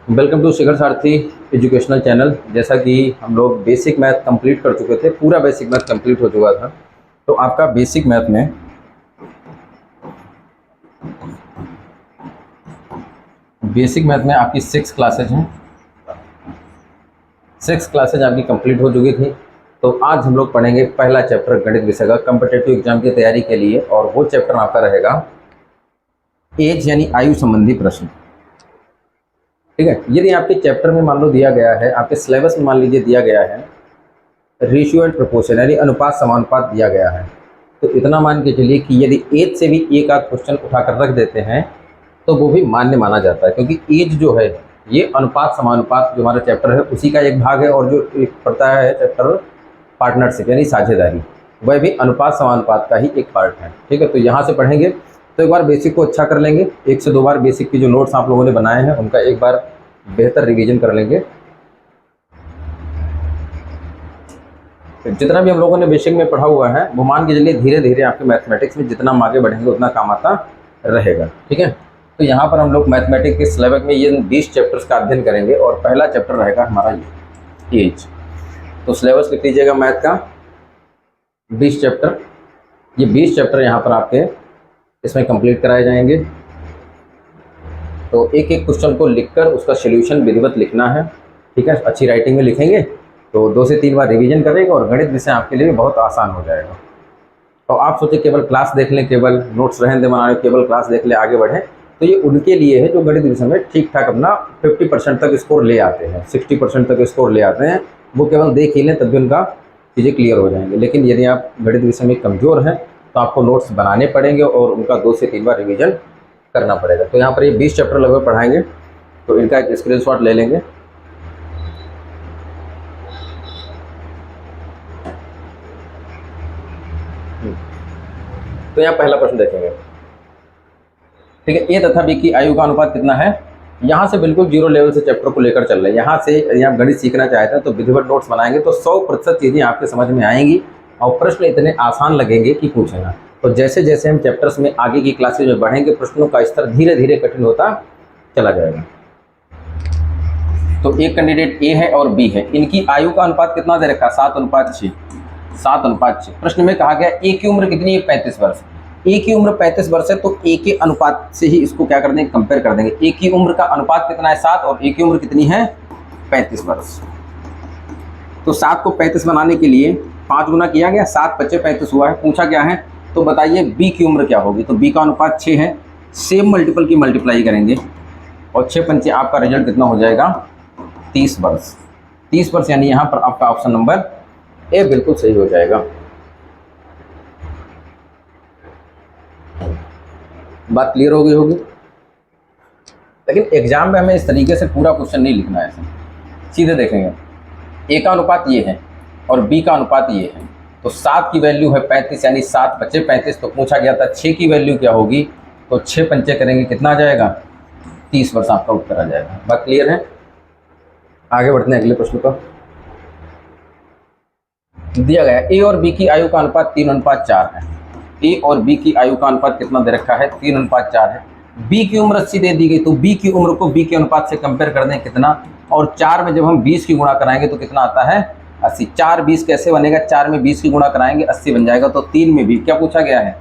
Welcome to Shikhar Sarathi educational channel. जैसा कि हम लोग बेसिक मैथ कंप्लीट कर चुके थे, पूरा बेसिक मैथ कंप्लीट हो चुका था। तो आपका बेसिक मैथ में आपकी 6 क्लासेज हैं। 6 क्लासेज आपकी कंप्लीट हो चुकी थी। तो आज हम लोग पढ़ेंगे पहला चैप्टर गणित विषय का कॉम्पिटिटिव एग्जाम की तैयारी के लिए, और वो चैप्टर आपका रहेगा एज यानी आयु संबंधी प्रश्न। ठीक है। यदि आपके चैप्टर में मान लो दिया गया है, आपके सिलेबस में मान लीजिए दिया गया है रेशियो एंड प्रोपोर्शन यानी अनुपात समानुपात दिया गया है, तो इतना मान के चलिए कि यदि एज से भी एक आध क्वेश्चन उठाकर रख देते हैं तो वो भी मान्य माना जाता है, क्योंकि एज जो है ये अनुपात समानुपात जो हमारा चैप्टर है उसी का एक भाग है। और जो एक पढ़ता है चैप्टर पार्टनरशिप यानी साझेदारी, वह भी अनुपात समानुपात का ही एक पार्ट है। ठीक है। तो यहाँ से पढ़ेंगे तो एक बार बेसिक को अच्छा कर लेंगे, 1 से 2 बार बेसिक की जो नोट्स आप लोगों ने बनाए हैं उनका एक बार बेहतर रिवीजन कर लेंगे। जितना भी हम लोगों ने बेसिक में पढ़ा हुआ है वो मान के चलिए धीरे धीरे आपके मैथमेटिक्स में जितना हम आगे बढ़ेंगे उतना काम आता रहेगा। ठीक है। तो यहाँ पर हम लोग मैथमेटिक्स के सिलेबस में ये 20 चैप्टर्स का अध्ययन करेंगे, और पहला चैप्टर रहेगा हमारा ये एज। तो सिलेबस लिख लीजिएगा मैथ का 20 चैप्टर। ये 20 चैप्टर यहाँ पर आपके इसमें कंप्लीट कराए जाएंगे। तो एक एक क्वेश्चन को लिखकर उसका सॉल्यूशन विधिवत लिखना है। ठीक है। अच्छी राइटिंग में लिखेंगे तो 2 से 3 बार रिवीजन करेंगे और गणित विषय आपके लिए बहुत आसान हो जाएगा। तो आप सोचे केवल क्लास देख लें, केवल नोट्स रहें दे बनाने, केवल क्लास देख लें आगे बढ़ें, तो ये उनके लिए है जो गणित विषय में ठीक ठाक अपना 50% तक स्कोर ले आते हैं, 60% तक स्कोर ले आते हैं। वो केवल देख ही लें तब भी उनका चीज़ें क्लियर हो जाएंगे। लेकिन यदि आप गणित विषय में कमज़ोर हैं तो आपको नोट्स बनाने पड़ेंगे और उनका 2 से 3 बार रिवीजन करना पड़ेगा। तो यहाँ पर ये 20 चैप्टर लगभग पढ़ाएंगे, तो इनका एक स्क्रीनशॉट ले लेंगे। तो यहाँ पहला प्रश्न देखेंगे। ठीक है। ए तथा बी की आयु का अनुपात कितना है। यहाँ से बिल्कुल जीरो लेवल से चैप्टर को लेकर चल रहे हैं। यहाँ से यदि आप गणित सीखना चाहते हैं तो विधिवत नोट्स बनाएंगे तो 100% चीज़ें आपके समझ में आएंगी और प्रश्न इतने आसान लगेंगे कि पूछे ना। तो जैसे जैसे हम चैप्टर्स में आगे की क्लासेज में बढ़ेंगे प्रश्नों का स्तर धीरे धीरे कठिन होता चला जाएगा। तो एक कैंडिडेट ए है और बी है, इनकी आयु का अनुपात कितना दे रखा है 7:6। 7:6। प्रश्न में कहा गया ए की उम्र कितनी है 35 वर्ष। ए की उम्र 35 वर्ष है, तो ए के अनुपात से ही इसको क्या कर देंगे, कंपेयर कर देंगे। ए की उम्र का अनुपात कितना है 7 और ए की उम्र कितनी है 35 वर्ष। तो 7 को 35 बनाने के लिए 5 गुना किया गया, 7×5 35 हुआ है। पूछा क्या है तो बताइए बी की उम्र क्या होगी। तो बी का अनुपात 6 है, सेम मल्टीपल की मल्टीप्लाई करेंगे और 6×5 आपका रिजल्ट कितना हो जाएगा 30 वर्ष। 30 वर्ष यानी यहाँ पर आपका ऑप्शन नंबर ए बिल्कुल सही हो जाएगा। बात क्लियर हो गई होगी। लेकिन एग्जाम में हमें इस तरीके से पूरा क्वेश्चन नहीं लिखना है, सीधे देखेंगे ए का अनुपात ये है और बी का अनुपात ये है। तो 7 की वैल्यू है 35 यानी 7×5 35। तो पूछा गया था 6 की वैल्यू क्या होगी, तो 6×5 करेंगे कितना आ जाएगा 30 वर्ष आपका उत्तर आ जाएगा। बात क्लियर है। आगे बढ़ते हैं अगले प्रश्न पर। दिया गया ए और बी की आयु का अनुपात 3:4 है। ए और बी की आयु का अनुपात कितना दे रखा है 3:4 है। बी की उम्र 80 दे दी गई, तो बी की उम्र को बी के अनुपात से कंपेयर कर दें कितना, और 4 में जब हम 20 की गुणा कराएंगे तो कितना आता है 80। 4 20 कैसे बनेगा, 4 में 20 की गुणा कराएंगे 80 बन जाएगा। तो 3 में भी क्या पूछा गया है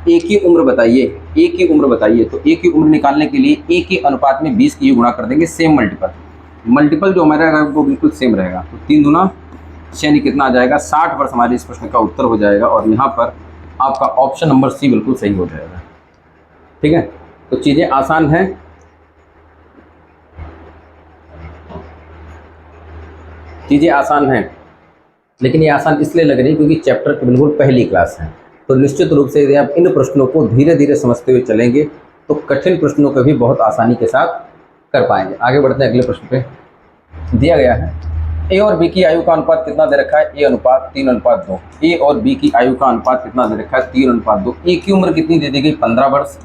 ए की उम्र बताइए, ए की उम्र बताइए। तो ए की उम्र निकालने के लिए ए के अनुपात में 20 की गुणा कर देंगे, सेम मल्टीपल जो हमारा रहेगा वो बिल्कुल सेम रहेगा। तो 3 दूना 6 यानी कितना आ जाएगा 60 वर्ष हमारे इस प्रश्न का उत्तर हो जाएगा। और यहाँ पर आपका ऑप्शन नंबर सी बिल्कुल सही हो जाएगा। ठीक है। तो चीज़ें आसान हैं। चीज़ें आसान हैं, लेकिन ये आसान इसलिए लग रही है क्योंकि चैप्टर की बिल्कुल पहली क्लास है। तो निश्चित रूप से यदि आप इन प्रश्नों को धीरे धीरे समझते हुए चलेंगे तो कठिन प्रश्नों को भी बहुत आसानी के साथ कर पाएंगे। आगे बढ़ते हैं अगले प्रश्न पे। दिया गया है ए और बी की आयु का अनुपात कितना दे रखा है, ए अनुपात 3:2। ए और बी की आयु का अनुपात कितना दे रखा है 3:2। ए की उम्र कितनी दे दी गई 15 वर्ष।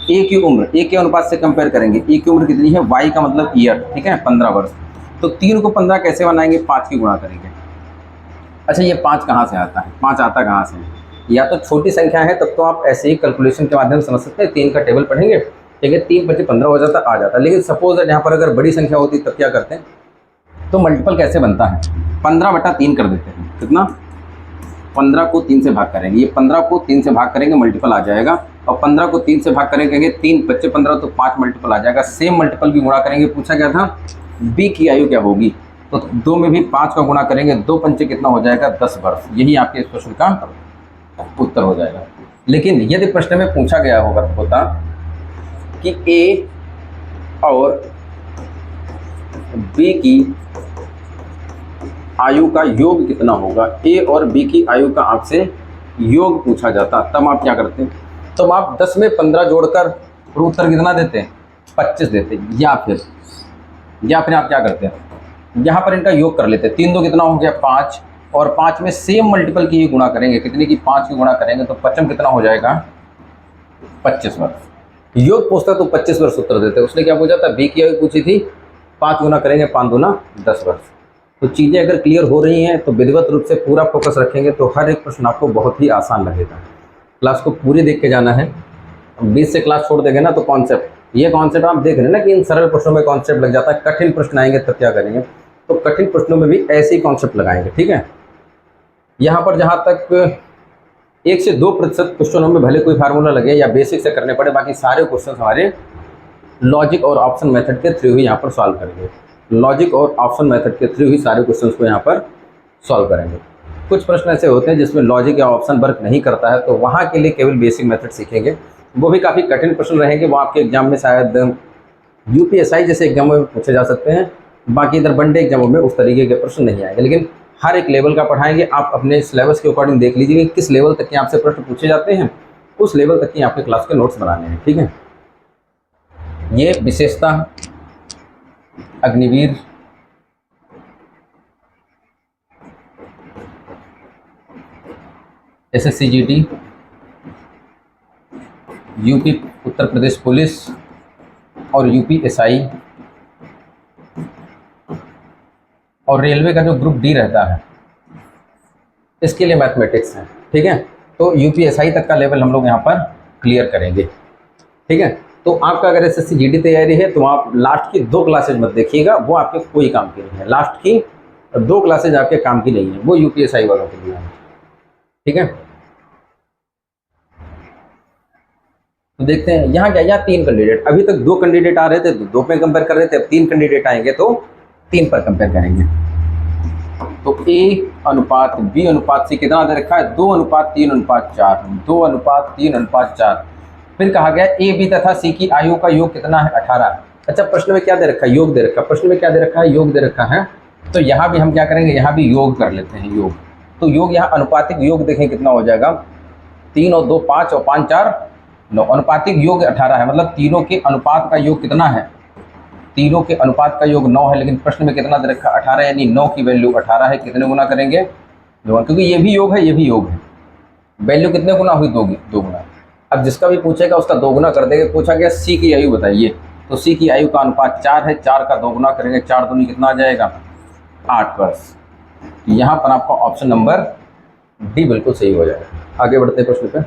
ए की उम्र ए के अनुपात से कंपेयर करेंगे, ए की उम्र कितनी है वाई का मतलब ईयर, ठीक है 15 वर्ष। तो 3 को 15 कैसे बनाएंगे 5 की गुणा करेंगे। अच्छा ये 5 कहाँ से आता है, 5 आता कहाँ से, या तो छोटी संख्या है तब तो आप ऐसे ही कैलकुलेशन के माध्यम से समझ सकते हैं, 3 का टेबल पढ़ेंगे ठीक है, 3 25 15 हो जाता आ जाता। लेकिन सपोज दैट यहाँ पर अगर बड़ी संख्या होती तब क्या करते हैं, तो मल्टीपल कैसे बनता है, 15/3 कर देते हैं। कितना, 15 को 3 से भाग करेंगे, ये 15 को 3 से भाग करेंगे मल्टीपल आ जाएगा, और 15 को 3 से भाग करेंगे 3 बच्चे 15 तो 5 मल्टीपल आ जाएगा। सेम मल्टीपल भी गुणा करेंगे, पूछा गया था बी की आयु क्या होगी, तो 2 में भी 5 का गुणा करेंगे, 2 पंचे कितना हो जाएगा, 10 वर्ष। यही आपके इस प्रश्न का उत्तर हो जाएगा। लेकिन यदि प्रश्न में पूछा गया होता कि ए और बी की आयु का योग कितना होगा, ए और बी की आयु का आपसे योग पूछा जाता, तब आप क्या करते हैं, तो आप 10 में 15 जोड़कर उत्तर कितना देते हैं, 25 देते हैं। या फिर आप क्या करते हैं, यहाँ पर इनका योग कर लेते हैं, 3 2 कितना हो गया 5, और 5 में सेम मल्टीपल की ही गुणा करेंगे, कितने की, 5 की गुणा करेंगे, तो 55 कितना हो जाएगा, 25 वर्ष। योग पूछता तो 25 वर्ष उत्तर देते। उसने क्या पूछा था, बी की आयु पूछी थी, 5 गुना करेंगे 5 दूना 10 वर्ष। तो चीज़ें अगर क्लियर हो रही हैं तो विधिवत रूप से पूरा फोकस रखेंगे तो हर एक प्रश्न आपको बहुत ही आसान लगेगा। क्लास को पूरी देख के जाना है, बीच से क्लास छोड़ देंगे ना तो कॉन्सेप्ट, ये कॉन्सेप्ट आप देख रहे हैं ना कि इन सरल प्रश्नों में कॉन्सेप्ट लग जाता है, कठिन प्रश्न आएंगे तब क्या करेंगे, तो कठिन प्रश्नों में भी ऐसे ही कॉन्सेप्ट लगाएंगे। ठीक है, यहाँ पर जहाँ तक 1 से 2% क्वेश्चनों में भले कोई फार्मूला लगे या बेसिक से करने पड़े, बाकी सारे क्वेश्चन हमारे लॉजिक और ऑप्शन मेथड के थ्रू ही यहाँ पर सॉल्व करेंगे। लॉजिक और ऑप्शन मेथड के थ्रू ही सारे क्वेश्चंस को यहाँ पर सॉल्व करेंगे। कुछ प्रश्न ऐसे होते हैं जिसमें लॉजिक या ऑप्शन वर्क नहीं करता है, तो वहाँ के लिए केवल बेसिक मेथड सीखेंगे, वो भी काफ़ी कठिन प्रश्न रहेंगे, वो आपके एग्जाम में शायद यूपीएसआई जैसे एग्जामों में पूछे जा सकते हैं, बाकी इधर वनडे एग्जामों में उस तरीके के प्रश्न नहीं आएंगे। लेकिन हर एक लेवल का पढ़ाएंगे, आप अपने सिलेबस के अकॉर्डिंग देख लीजिए कि किस लेवल तक के आपसे प्रश्न पूछे जाते हैं, उस लेवल तक की आपके क्लास के नोट्स बनाने हैं। ठीक है, ये विशेषता Agniveer, SSCGD, UP Uttar Pradesh police और यूपीएसआई और रेलवे का जो ग्रुप डी रहता है, इसके लिए मैथमेटिक्स है। ठीक है, तो यूपीएसआई तक का लेवल हम लोग यहाँ पर क्लियर करेंगे। ठीक है, तो आपका अगर SSCGD तैयारी है तो आप लास्ट की 2 क्लासेज मत देखिएगा, वो आपके कोई काम की नहीं है। लास्ट की 2 क्लासेज आपके काम की नहीं है, वो यूपीएसआई वालों के लिए है। ठीक है, तो देखते हैं यहाँ क्या, यहाँ 3 कैंडिडेट, अभी तक 2 कैंडिडेट आ रहे थे तो 2 पे कंपेयर कर रहे थे, अब 3 कैंडिडेट आएंगे तो 3 पर कंपेयर करेंगे। तो A/B/C कितना दे रखा है, 2:3:4, 2:3:4। फिर कहा गया A, B तथा C की आयु का योग कितना है, 18। अच्छा, प्रश्न में क्या दे रखा है, योग दे रखा है, प्रश्न में क्या दे रखा है, योग दे रखा है, तो यहाँ भी हम क्या करेंगे, यहाँ भी योग कर लेते हैं, योग। तो योग यहाँ अनुपातिक योग देखें कितना हो जाएगा, 3 और 2 5 और 5 4 9, अनुपातिक योग 18 है, मतलब तीनों के अनुपात का योग कितना है, तीनों के अनुपात का योग 9 है। लेकिन प्रश्न में कितना दे रखा है, 18, यानी 9 की वैल्यू 18 है, कितने गुना करेंगे, 2, क्योंकि ये भी योग है ये भी योग है, वैल्यू कितने गुना हुई, 2 गुना। अब जिसका भी पूछेगा उसका 2 गुना कर देंगे। पूछा गया C की आयु बताइए, तो C की आयु का अनुपात 4 है, 4 का 2 गुना करेंगे, 4 दूनी कितना आ जाएगा, 8 वर्ष। तो यहाँ पर आपका ऑप्शन नंबर डी बिल्कुल सही हो जाएगा। आगे बढ़ते हैं प्रश्न पे,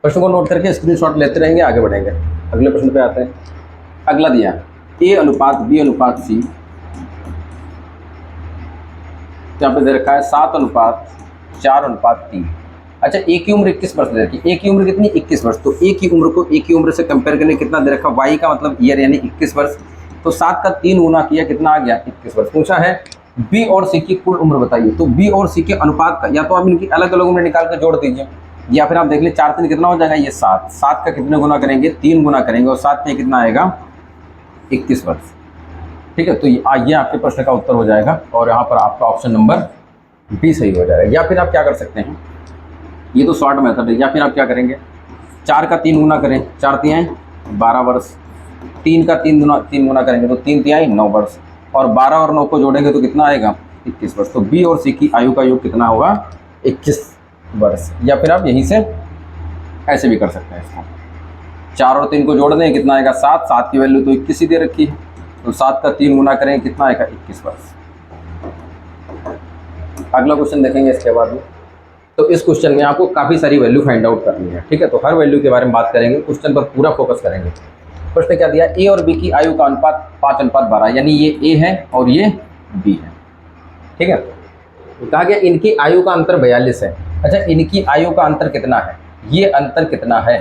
प्रश्न को नोट करके स्क्रीनशॉट लेते रहेंगे, आगे बढ़ेंगे। अगले प्रश्न पे आते हैं। अगला दिया A/B/C, यहाँ पे दे रखा है 7:4:3। अच्छा, ए की उम्र 21 वर्ष दे रखी, ए की उम्र कितनी, 21 वर्ष। तो ए की उम्र को ए की उम्र से कंपेयर करने कितना दे रखा, वाई का मतलब ईयर यानी 21 वर्ष, तो 7 का 3 गुना किया कितना आ गया, 21 वर्ष। पूछा है बी और सी की कुल उम्र बताइए, तो बी और सी के अनुपात का या तो आप इनकी अलग अलग उम्र निकाल कर जोड़ दीजिए, या फिर आप देख लीजिए 4 3 कितना हो जाएगा, ये 7, 7 का कितने गुना करेंगे, 3 गुना करेंगे, और 7 पे कितना आएगा, 21 वर्ष। ठीक है, तो ये आपके प्रश्न का उत्तर हो जाएगा, और यहाँ पर आपका ऑप्शन नंबर बी सही हो जाएगा। या फिर आप क्या कर सकते हैं, ये तो शॉर्ट मेथड है, या फिर आप क्या करेंगे, 4 का 3 गुना करें, 4 3 12 वर्ष, 3 का 3 गुना करेंगे तो 3 3 9 वर्ष, और 12 और 9 को जोड़ेंगे तो कितना आएगा, 21 वर्ष। तो बी और सी की आयु का योग कितना होगा, 21 वर्ष। या फिर आप यहीं से ऐसे भी कर सकते हैं, इसको 4 और 3 को जोड़ दें कितना आएगा, 7, 7 की वैल्यू तो 21 ही दे रखी है, तो 7 का 3 गुना करेंगे कितना आएगा, 21 वर्ष। अगला क्वेश्चन देखेंगे इसके बाद में। तो इस क्वेश्चन में आपको काफ़ी सारी वैल्यू फाइंड आउट करनी है, ठीक है। तो हर वैल्यू के बारे में बात करेंगे, क्वेश्चन पर पूरा फोकस करेंगे। प्रश्न क्या दिया, ए और बी की आयु का अनुपात 5:12, यानी ये ए है और ये बी है, ठीक है। कहा गया इनकी आयु का अंतर 42 है। अच्छा, इनकी आयु का अंतर कितना है, ये अंतर कितना है,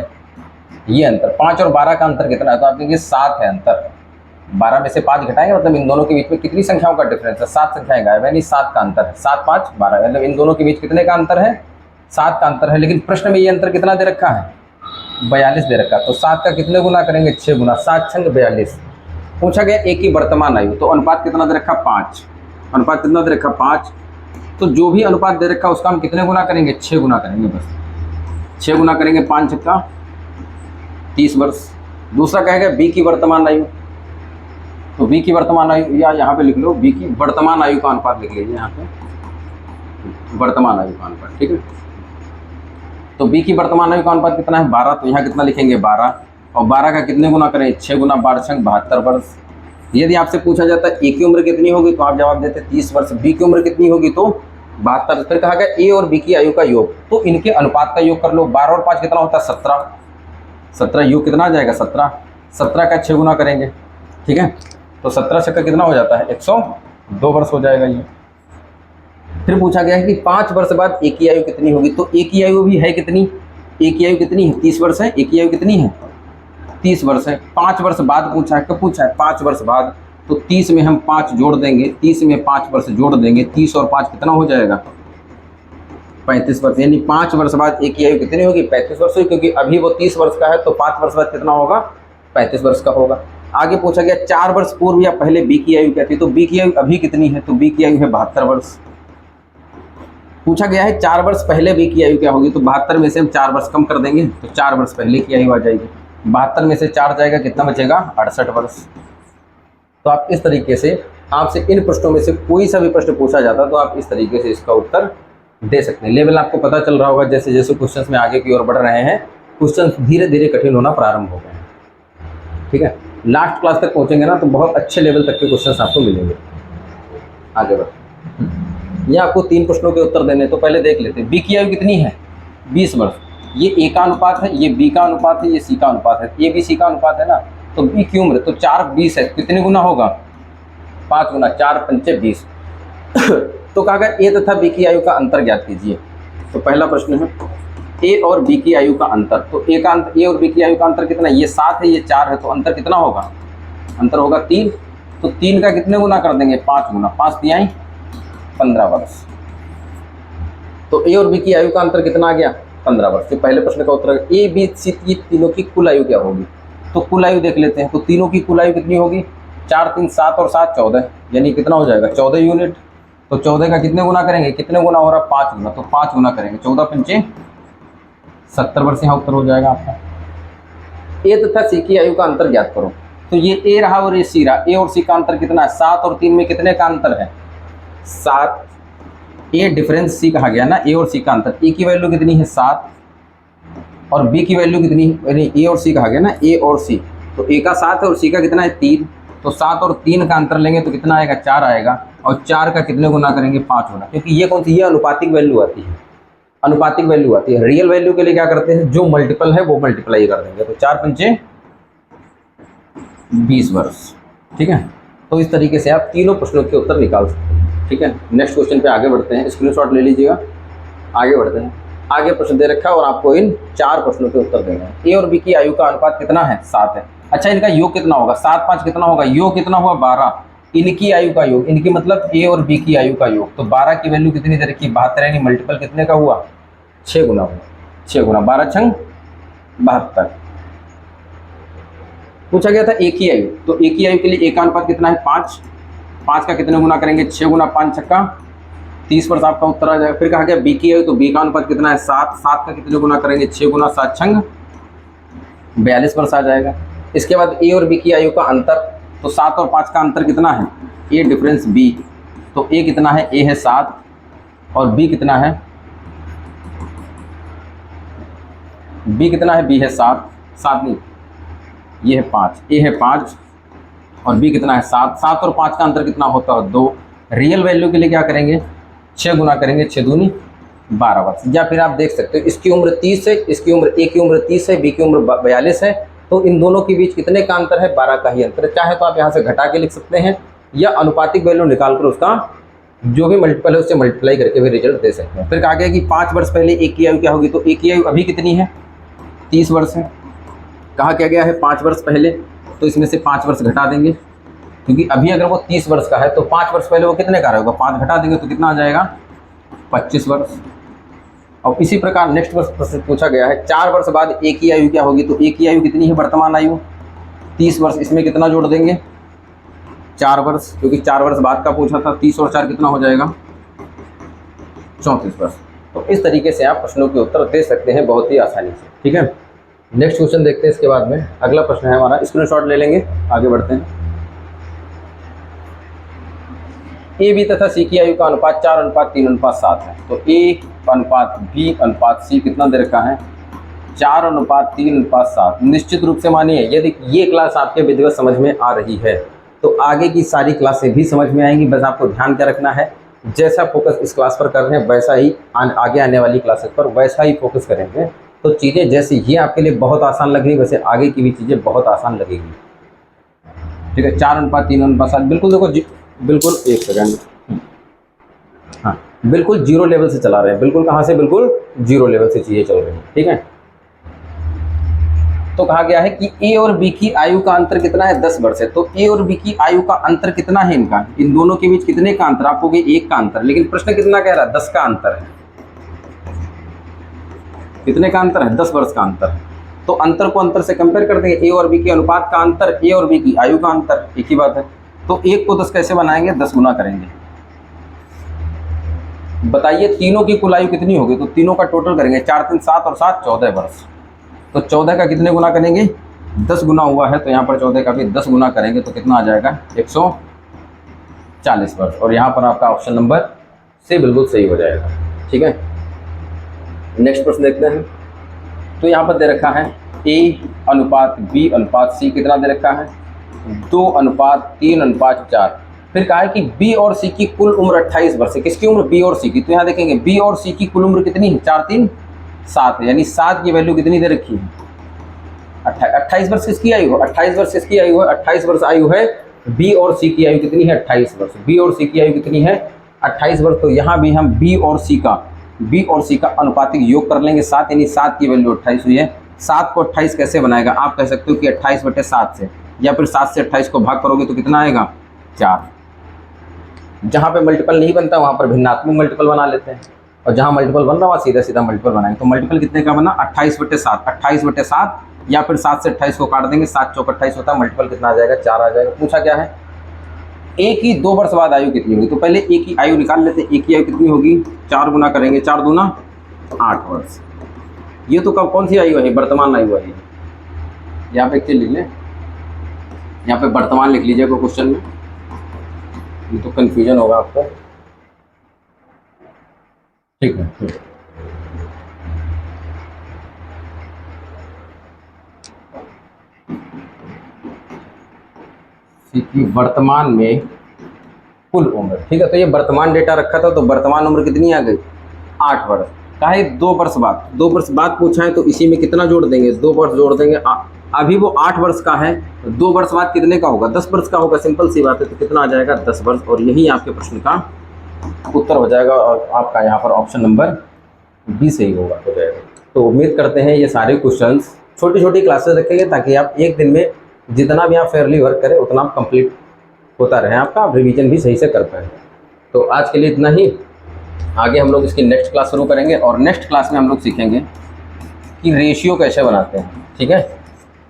ये अंतर 5 और 12 का अंतर कितना है, तो आप देखिए 7 है अंतर। 12 में से 5 घटाएंगे मतलब इन दोनों के बीच में कितनी संख्याओं का डिफरेंस है, 7 संख्याएं गायब, यानी 7 का अंतर है। 7, 5, 12, मतलब इन दोनों के बीच कितने का अंतर है, 7 का अंतर है। लेकिन प्रश्न में ये अंतर कितना दे रखा है, 42 दे रखा है। तो 7 का कितने गुना करेंगे, 6 गुना, 7 छंग 42। पूछा गया एक की वर्तमान आयु, तो अनुपात कितना दे रखा, 5। अनुपात कितना दे रखा, 5। तो जो भी अनुपात दे रखा उसका हम कितने गुना करेंगे, 6 गुना करेंगे, बस 6 गुना करेंगे, 5 छक्का 30 वर्ष। दूसरा कहेगा बी की वर्तमान आयु, तो बी की वर्तमान आयु या यहाँ पे लिख लो, बी की वर्तमान आयु का अनुपात लिख लीजिए यहाँ पे, वर्तमान आयु का अनुपात, ठीक है। तो बी की वर्तमान आयु का अनुपात कितना है, 12, तो यहाँ कितना लिखेंगे, 12, और 12 का कितने गुना करें, 6 गुना, 12 छंग 72 वर्ष। यदि आपसे पूछा जाता है ए की उम्र कितनी होगी, तो आप जवाब देते 30 वर्ष, बी की उम्र कितनी होगी, तो 72। फिर कहा गया ए और बी की आयु का योग, तो इनके अनुपात का योग कर लो, 12 और 5 कितना होता है, 17। 17 योग कितना आ जाएगा, 17। 17 का 6 गुना करेंगे, ठीक है। तो 17 छक्का कितना हो जाता है, 102 वर्ष हो जाएगा ये। फिर पूछा गया है कि 5 वर्ष बाद ए की आयु कितनी होगी, तो ए की आयु भी है कितनी, ए की आयु कितनी है, 30 वर्ष है, ए की आयु कितनी है, 30 वर्ष है। 5 वर्ष बाद पूछा है, कब पूछा है, 5 वर्ष बाद। तो 30 में हम 5 जोड़ देंगे, 30 में 5 वर्ष जोड़ देंगे, 30 और 5 कितना हो जाएगा, 35 वर्ष। यानी 5 वर्ष बाद ए की आयु कितनी होगी, 35 वर्ष होगी, क्योंकि अभी वो 30 वर्ष का है, तो 5 वर्ष बाद कितना होगा, 35 वर्ष का होगा। आगे पूछा गया 4 वर्ष पूर्व या पहले बी की आयु क्या थी, तो बी की आयु अभी कितनी है, तो बी की आयु है 72 वर्ष। पूछा गया है 4 वर्ष पहले बी की आयु क्या होगी, तो 72 में से हम 4 वर्ष कम कर देंगे, तो 4 वर्ष पहले की आयु आ जाएगी। 72 में से 4 जाएगा, कितना बचेगा, 68 वर्ष। तो आप इस तरीके से, आपसे इन प्रश्नों में से कोई सा भी प्रश्न पूछा जाता तो आप इस तरीके से इसका उत्तर दे सकते हैं। लेवल आपको पता चल रहा होगा, जैसे जैसे क्वेश्चंस में आगे की ओर बढ़ रहे हैं, क्वेश्चंस धीरे धीरे कठिन होना प्रारंभ हो गए हैं, ठीक है। लास्ट क्लास तक पहुंचेंगे ना, तो बहुत अच्छे लेवल तक के क्वेश्चंस आपको मिलेंगे। आगे बढ़, ये आपको 3 प्रश्नों के उत्तर देने, तो पहले देख लेते हैं बी की आयु कितनी है, 20 वर्ष। ये ए का अनुपात है, ये बी का अनुपात है, ये सी का अनुपात है, ये भी सी का अनुपात है ना। तो बी की उम्र, तो 4 20 है, कितने गुना होगा, 5 गुना, 4 पंचे 20। तो कहा गया ए तथा बी की आयु का अंतर ज्ञात कीजिए। तो पहला प्रश्न है ए और बी की आयु का अंतर। तो ए और बी की आयु का अंतर कितना है, ये 7 है, ये 4 है, तो अंतर कितना होगा, अंतर होगा 3। तो 3 का कितने गुना कर देंगे, 5 गुना, 5 तिहाई 15 वर्ष। तो ए और बी की आयु का अंतर कितना आ गया, 15 वर्ष। तो पहले प्रश्न का उत्तर ए बी सी की तीनों की कुल आयु क्या होगी, तो कुल आयु देख लेते हैं। तो तीनों की कुल आयु कितनी होगी, 4 3 7 और 7 14, यानी कितना हो जाएगा, 14 यूनिट। तो 14 का कितने गुना करेंगे, कितने गुना हो रहा है, 5 गुना, तो 5 गुना करेंगे, 14 पंचे 70 वर्ष यहाँ उत्तर हो जाएगा आपका। ए तथा सी की आयु का अंतर ज्ञात करो। तो ये ए रहा और ये सी रहा, ए और सी का अंतर कितना है, 7 और 3 में कितने का अंतर है, 7। ए डिफरेंस सी कहा गया ना, ए और सी का अंतर। ए की वैल्यू कितनी है, 7, और बी की वैल्यू कितनी है, ए और सी कहा गया ना, ए और सी। तो ए का 7 है और सी का कितना है, 3। तो 7 और 3 का अंतर लेंगे तो कितना आएगा, 4 आएगा, और 4 का कितने गुना करेंगे, 5 गुना। क्योंकि ये कौन सी, ये अनुपातिक वैल्यू आती है, अनुपातिक वैल्यू आती है। रियल वैल्यू के लिए क्या करते हैं, जो मल्टीपल है वो मल्टीप्लाई कर देंगे। तो 4 पंचे 20 वर्ष, ठीक है। तो इस तरीके से आप तीनों प्रश्नों के उत्तर निकाल सकते हैं, ठीक है। नेक्स्ट क्वेश्चन पे आगे बढ़ते हैं, स्क्रीनशॉट ले लीजिएगा, आगे बढ़ते हैं। आगे प्रश्न दे रखा है और आपको इन 4 प्रश्नों के उत्तर देने हैं। ए और बी की आयु का अनुपात कितना है, 7 है। अच्छा, इनका योग कितना होगा, 7 5 कितना होगा, योग कितना हुआ, 12। इनकी आयु का योग, इनकी मतलब ए और बी की आयु का योग। तो 12 की वैल्यू कितनी दे रखी, 72, यानी मल्टीपल कितने का हुआ, 6 गुना हुआ, 6 गुना, 12 छंग 72। पूछा गया था ए की आयु। तो ए की आयु के लिए ए का अनुपात कितना है, 5। 5 का कितने गुना करेंगे, 6 गुना, 5 छक्का 30 वर्ष आपका उत्तर आ जाएगा। फिर कहा गया बी की आयु, तो बी का अनुपात कितना है, 7। 7 का कितने गुना करेंगे, 6 गुना, 7 छंग 42 वर्ष आ जाएगा। इसके बाद ए और बी की आयु का अंतर। तो 7 और 5 का अंतर कितना है, ए डिफरेंस बी। तो ए कितना है, ए है 7 और बी कितना है, बी कितना है, बी है 7 नहीं, ये है 5, ए है 5 और बी कितना है, 7। 7 और 5 का अंतर कितना होता है, 2। रियल वैल्यू के लिए क्या करेंगे, 6 गुना करेंगे, 6 दूनी 12 वर्ष। या फिर आप देख सकते हो इसकी उम्र 30 है, इसकी उम्र ए की उम्र 30 है, बी की उम्र 42 है, तो इन दोनों के बीच कितने का अंतर है? 12 का ही अंतर है। चाहे तो आप यहाँ से घटा के लिख सकते हैं या अनुपातिक वैल्यू निकाल कर उसका जो भी मल्टीपल है उससे मल्टीप्लाई करके भी रिजल्ट दे सकते हैं। फिर कहा गया कि 5 वर्ष पहले ए की आयु क्या होगी, तो ए की आयु अभी कितनी है? 30 वर्ष है। कहा क्या गया है 5 वर्ष पहले, तो इसमें से 5 वर्ष घटा देंगे, क्योंकि अभी अगर वो 30 वर्ष का है तो 5 वर्ष पहले वो कितने का रहेगा? 5 घटा देंगे तो कितना आ जाएगा? 25 वर्ष। और इसी प्रकार नेक्स्ट प्रश्न पूछा गया है 4 वर्ष बाद ए की आयु क्या होगी, तो ए की आयु कितनी है वर्तमान आयु? 30 वर्ष। इसमें कितना जोड़ देंगे? 4 वर्ष, क्योंकि 4 वर्ष बाद का पूछा था। 30 और 4 कितना हो जाएगा? 34 वर्ष। तो इस तरीके से आप प्रश्नों के उत्तर दे सकते हैं बहुत ही आसानी से। ठीक है, नेक्स्ट क्वेश्चन देखते हैं। इसके बाद में अगला प्रश्न है हमारा, स्क्रीनशॉट ले लेंगे, आगे बढ़ते हैं। ए बी तथा सी की आयु का अनुपात 4:3:7 है, तो ए अनुपात बी अनुपात सी कितना दे रखा है? 4:3:7। निश्चित रूप से मानिए यदि ये क्लास आपके विधिवत समझ में आ रही है तो आगे की सारी क्लासें भी समझ में आएंगी। बस आपको ध्यान क्या रखना है, जैसा फोकस इस क्लास पर कर रहे हैं वैसा ही आगे आने वाली क्लासेस पर वैसा ही फोकस करेंगे, तो चीज़ें जैसे ये आपके लिए बहुत आसान लग रही वैसे आगे की भी चीज़ें बहुत आसान लगेगी। ठीक है, 4:3:7 बिल्कुल देखो बिल्कुल, एक सेकंड, हाँ बिल्कुल जीरो लेवल से चला रहे हैं। बिल्कुल कहाँ से? बिल्कुल जीरो लेवल से चीज़ें चल रही हैं। ठीक है, तो कहा गया है कि ए और बी की आयु का अंतर कितना है? 10 वर्ष है। तो ए और बी की आयु का अंतर कितना है इनका? इन दोनों के बीच कितने का अंतर? आपको 1 का अंतर, लेकिन प्रश्न कितना कह रहा है? 10 का अंतर है। कितने का अंतर है? 10 वर्ष का अंतर। तो अंतर को अंतर से कंपेयर कर देंगे, ए और बी के अनुपात का अंतर, ए और बी की आयु का अंतर, एक ही बात है। तो 1 को 10 कैसे बनाएंगे? 10 गुना करेंगे। बताइए तीनों की कुल आयु कितनी होगी? तो तीनों का टोटल करेंगे, 4 3 7 और 7 14 वर्ष। तो 14 का कितने गुना करेंगे? 10 गुना हुआ है, तो यहाँ पर 14 का भी 10 गुना करेंगे तो कितना आ जाएगा? 140 वर्ष। और यहाँ पर आपका ऑप्शन नंबर से बिल्कुल सही हो जाएगा। ठीक है, नेक्स्ट प्रश्न देखते हैं। तो यहाँ पर दे रखा है ए अनुपात बी अनुपात सी कितना दे रखा है? 2:3:4। फिर कहा है कि बी और सी की कुल उम्र 28 वर्ष है। किसकी उम्र? बी और सी की। तो यहाँ देखेंगे बी और सी की कुल उम्र कितनी है? 4 3 7 है, यानी 7 की वैल्यू कितनी दे रखी है? 28 वर्ष किसकी आयु है? 28 वर्ष किसकी आयु है? 28 वर्ष आयु है बी और सी की आयु कितनी है? 28 वर्ष। बी और सी की आयु कितनी है? 28 वर्ष। तो यहाँ भी हम बी और सी का अनुपातिक योग कर लेंगे 7, यानी 7 की वैल्यू 28 हुई है। 7 को 28 कैसे बनाएगा? आप कह सकते हो कि 28/7 से, या फिर 7 से 28 को भाग करोगे तो कितना आएगा? 4। जहाँ पे मल्टीपल नहीं बनता वहाँ पर भिन्नात्मक मल्टीपल बना लेते हैं, और जहाँ मल्टीपल बन रहा वहाँ सीधा सीधा मल्टीपल बनाएंगे। तो मल्टीपल कितने का बना? 28/7। 28/7 या फिर 7 से 28 को काट देंगे, 7 चौक 28 होता है, मल्टीपल कितना आ जाएगा? 4 आ जाएगा। पूछा क्या है? ए की 2 वर्ष बाद आयु कितनी होगी? तो पहले ए की आयु निकाल लेते हैं। ए की आयु कितनी होगी? 4 गुना करेंगे, 4 दूना 8 वर्ष। ये तो कब कौन सी आयु है? वर्तमान आयु है। यहाँ पे एक चीज लिख लें, यहाँ पे वर्तमान लिख लीजिएगा क्वेश्चन में, ये तो कंफ्यूजन होगा आपको। ठीक है, कि वर्तमान में कुल उम्र। ठीक है, तो ये वर्तमान डेटा रखा था, तो वर्तमान उम्र कितनी आ गई? 8 वर्ष। चाहे 2 वर्ष बाद, 2 वर्ष बाद पूछा है तो इसी में कितना जोड़ देंगे? 2 वर्ष जोड़ देंगे। अभी वो 8 वर्ष का है, तो 2 वर्ष बाद कितने का होगा? 10 वर्ष का होगा। सिंपल सी बात है, तो कितना आ जाएगा? 10 वर्ष। और यही आपके प्रश्न का उत्तर हो जाएगा, और आपका यहाँ पर ऑप्शन नंबर बी सही होगा, हो जाएगा। तो उम्मीद करते हैं ये सारे क्वेश्चंस छोटी छोटी क्लासेस रखेंगे, ताकि आप एक दिन में जितना भी आप फेयरली वर्क करें उतना आप कंप्लीट होता रहे आपका, आप रिवीजन भी सही से कर पाएँ। तो आज के लिए इतना ही। आगे हम लोग इसकी नेक्स्ट क्लास शुरू करेंगे, और नेक्स्ट क्लास में हम लोग सीखेंगे कि रेशियो कैसे बनाते हैं। ठीक है,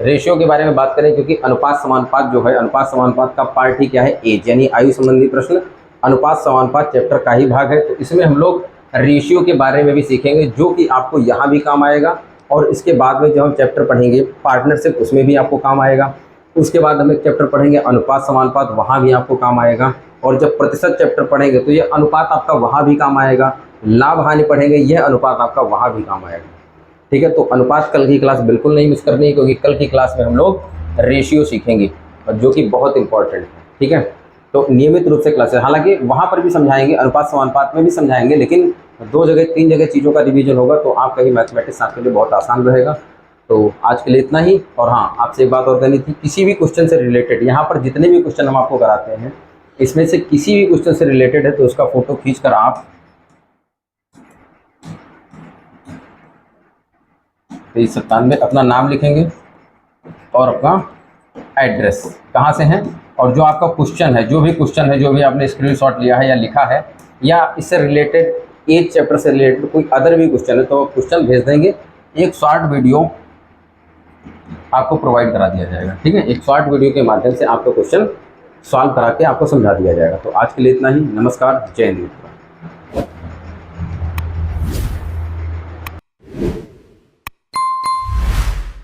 रेशियो के बारे में बात करें, क्योंकि अनुपात समानुपात जो है, अनुपात समानुपात का पार्ट ही क्या है? एज, यानी आयु संबंधी प्रश्न अनुपात समानुपात चैप्टर का ही भाग है। तो इसमें हम लोग रेशियो के बारे में भी सीखेंगे, जो कि आपको यहाँ भी काम आएगा, और इसके बाद में जब हम चैप्टर पढ़ेंगे पार्टनरशिप, उसमें भी आपको काम आएगा। उसके बाद हम एक चैप्टर पढ़ेंगे अनुपात समानुपात, वहाँ भी आपको काम आएगा। और जब प्रतिशत चैप्टर पढ़ेंगे तो ये अनुपात आपका वहाँ भी काम आएगा। लाभ हानि पढ़ेंगे, यह अनुपात आपका वहाँ भी काम आएगा। ठीक है, तो अनुपात कल की क्लास बिल्कुल नहीं मिस करनी है, क्योंकि कल की क्लास में हम लोग रेशियो सीखेंगे, और जो कि बहुत इंपॉर्टेंट है। ठीक है, तो नियमित रूप से क्लासेस, हालांकि वहाँ पर भी समझाएंगे, अनुपात समानुपात में भी समझाएंगे, लेकिन 2 जगह 3 जगह चीज़ों का रिवीजन होगा तो आपका ही मैथमेटिक्स आपके लिए बहुत आसान रहेगा। तो आज के लिए इतना ही। और हाँ, आपसे एक बात और करनी थी, किसी भी क्वेश्चन से रिलेटेड यहाँ पर जितने भी क्वेश्चन हम आपको कराते हैं, इसमें से किसी भी क्वेश्चन से रिलेटेड है तो उसका फ़ोटो खींचकर आप 2397 अपना नाम लिखेंगे और अपना एड्रेस, कहाँ से हैं, और जो आपका क्वेश्चन है, जो भी क्वेश्चन है, जो भी आपने स्क्रीनशॉट लिया है या लिखा है, या इससे रिलेटेड एक चैप्टर से रिलेटेड कोई अदर भी क्वेश्चन है तो क्वेश्चन भेज देंगे। एक शॉर्ट वीडियो आपको प्रोवाइड करा दिया जाएगा। ठीक है, एक शॉर्ट वीडियो के माध्यम से आपका क्वेश्चन सॉल्व करा के आपको समझा दिया जाएगा। तो आज के लिए इतना ही। नमस्कार, जय हिंद।